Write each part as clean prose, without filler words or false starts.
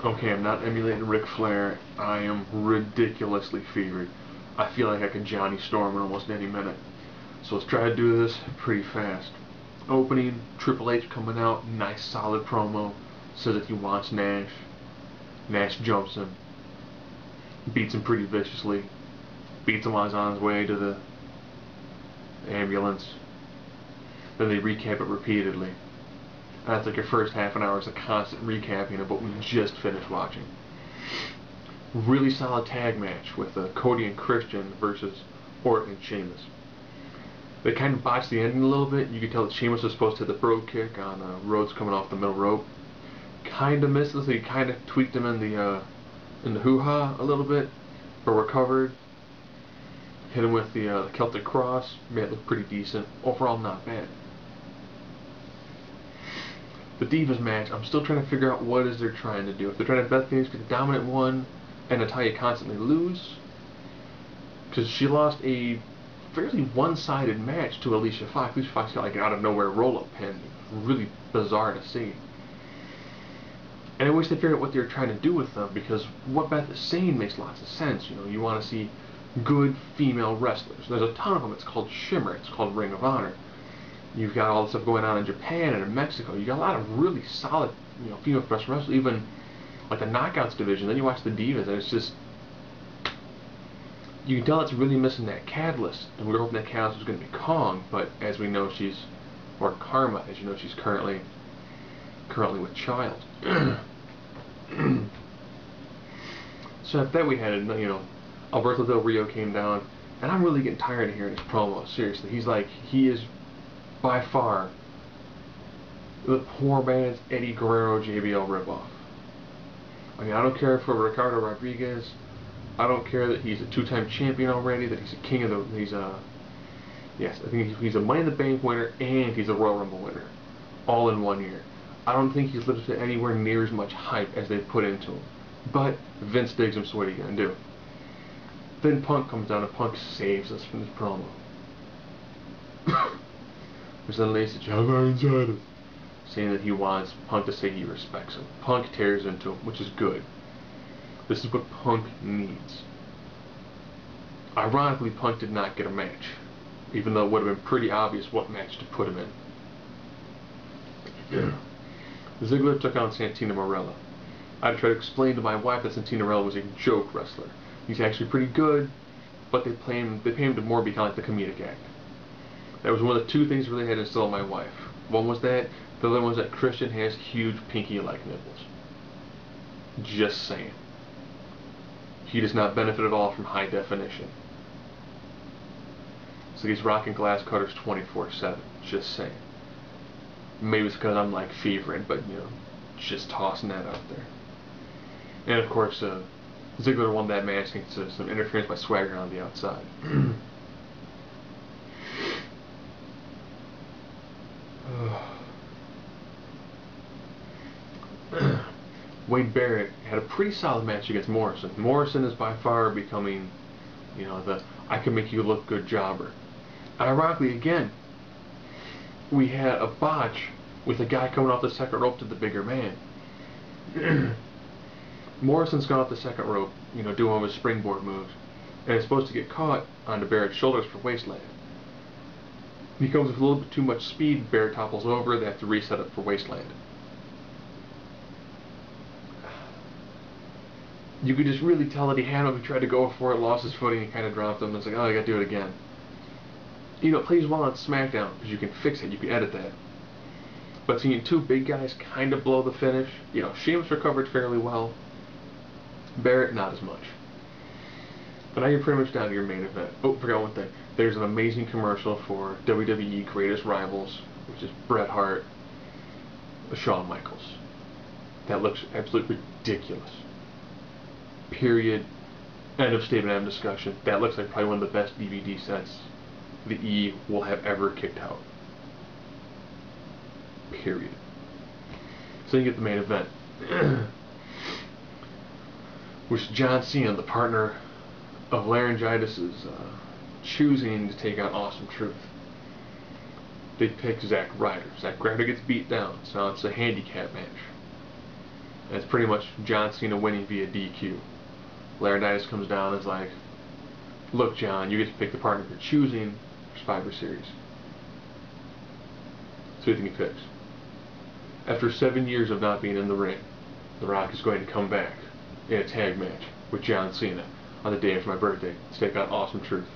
Okay, I'm not emulating Ric Flair. I am ridiculously fevered. I feel like I can Johnny Storm in almost any minute. So let's try to do this pretty fast. Opening, Triple H coming out, nice solid promo. Says that he wants Nash. Nash jumps him. Beats him pretty viciously. Beats him while he's on his way to the ambulance. Then they recap it repeatedly. That's like your first half an hour is a constant recapping of what we just finished watching. Really solid tag match with Cody and Christian versus Orton and Sheamus. They kind of botched the ending a little bit. You could tell that Sheamus was supposed to hit the brogue kick on Rhodes coming off the middle rope. Kind of missed it, so he kind of tweaked him in the hoo-ha a little bit, but recovered. Hit him with the Celtic Cross. Made it look pretty decent. Overall, not bad. The Divas match, I'm still trying to figure out what is they're trying to do. If they're trying to Beth Phoenix get the dominant one and Natalya constantly lose, because she lost a fairly one-sided match to Alicia Fox. Alicia Fox got like an out-of-nowhere roll-up pin. Really bizarre to see. And I wish they figured out what they were trying to do with them, because what Beth is saying makes lots of sense. You know, you want to see good female wrestlers. There's a ton of them. It's called Shimmer. It's called Ring of Honor. You've got all this stuff going on in Japan and in Mexico. You got a lot of really solid, female professional wrestlers, even like the Knockouts division. Then you watch the Divas, and it's just, you can tell it's really missing that catalyst. And we were hoping that catalyst was going to be Kong, but as we know, or Karma, as you know, she's currently with child. So after that, we had Alberto Del Rio came down, and I'm really getting tired of hearing his promo. Seriously, he is by far the poor man's Eddie Guerrero JBL ripoff. I mean, I don't care for Ricardo Rodriguez. I don't care that he's a two-time champion already. That he's a king of the. Yes, I think he's a Money in the Bank winner and he's a Royal Rumble winner, all in 1 year. I don't think he's lived to anywhere near as much hype as they've put into him. But Vince digs him, so what are you gonna do? Then Punk comes down and Punk saves us from this promo. There's then Lacey John inside saying that he wants Punk to say he respects him. Punk tears into him, which is good. This is what Punk needs. Ironically, Punk did not get a match, even though it would have been pretty obvious what match to put him in. Ziggler took on Santino Marella. I had to try to explain to my wife that Santino Marella was a joke wrestler. He's actually pretty good, but they pay him to more be kind of like the comedic act. That was one of the two things really had to instill in my wife. One was that, the other one was that Christian has huge pinky-like nipples. Just saying. He does not benefit at all from high definition. So he's rocking glass cutters 24/7. Just saying. Maybe it's because I'm like fevering, but just tossing that out there. And of course, Ziggler won that match thanks to some interference by Swagger on the outside. Wade Barrett had a pretty solid match against Morrison. Morrison is by far becoming, the I can make you look good jobber. Ironically, again, we had a botch with a guy coming off the second rope to the bigger man. Morrison's gone off the second rope, doing one of his springboard moves, and is supposed to get caught onto Barrett's shoulders for wasteland. He comes with a little bit too much speed, Barrett topples over, they have to reset it for wasteland. You could just really tell that he had him, he tried to go for it, lost his footing, he kind of dropped him, and it's like, oh, I gotta do it again. It plays well on SmackDown, because you can fix it, you can edit that. But seeing two big guys kind of blow the finish, Sheamus recovered fairly well, Barrett not as much. But now you're pretty much down to your main event. Oh, forgot one thing. There's an amazing commercial for WWE Greatest Rivals, which is Bret Hart, Shawn Michaels. That looks absolutely ridiculous. Period. End of statement, end of discussion. That looks like probably one of the best DVD sets the E will have ever kicked out. Period. So you get the main event. Which John Cena, the partner of Laryngitis, is choosing to take on Awesome Truth. They pick Zack Ryder. Zack Ryder gets beat down, so now it's a handicap match. And it's pretty much John Cena winning via DQ. Laurinaitis comes down and is like, look, John, you get to pick the partner you're choosing for Survivor Series. So you think he picks? After 7 years of not being in the ring, The Rock is going to come back in a tag match with John Cena on the day after my birthday to take on Awesome Truth.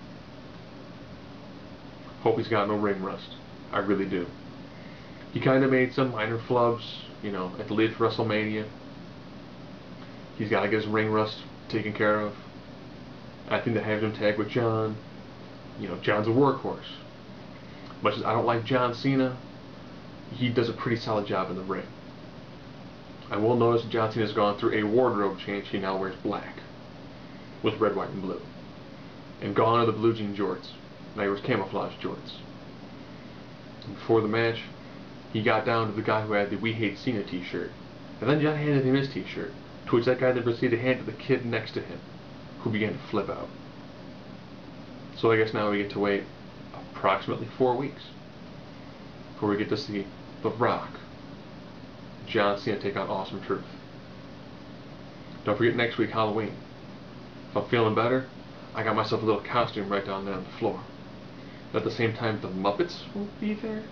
Hope he's got no ring rust. I really do. He kind of made some minor flubs, at the lead for WrestleMania. He's got to get his ring rust taken care of. I think that having him tag with John, John's a workhorse. Much as I don't like John Cena, he does a pretty solid job in the ring. I will notice that John Cena's gone through a wardrobe change. He now wears black with red, white, and blue. And gone are the blue jean jorts. Now he wears camouflage jorts. And before the match, he got down to the guy who had the We Hate Cena t-shirt. And then John handed him his t-shirt, to which that guy then proceeded to hand it to the kid next to him, who began to flip out. So I guess now we get to wait approximately 4 weeks before we get to see The Rock, John Cena take on Awesome Truth. Don't forget next week, Halloween. If I'm feeling better, I got myself a little costume right down there on the floor. At the same time, the Muppets will be there.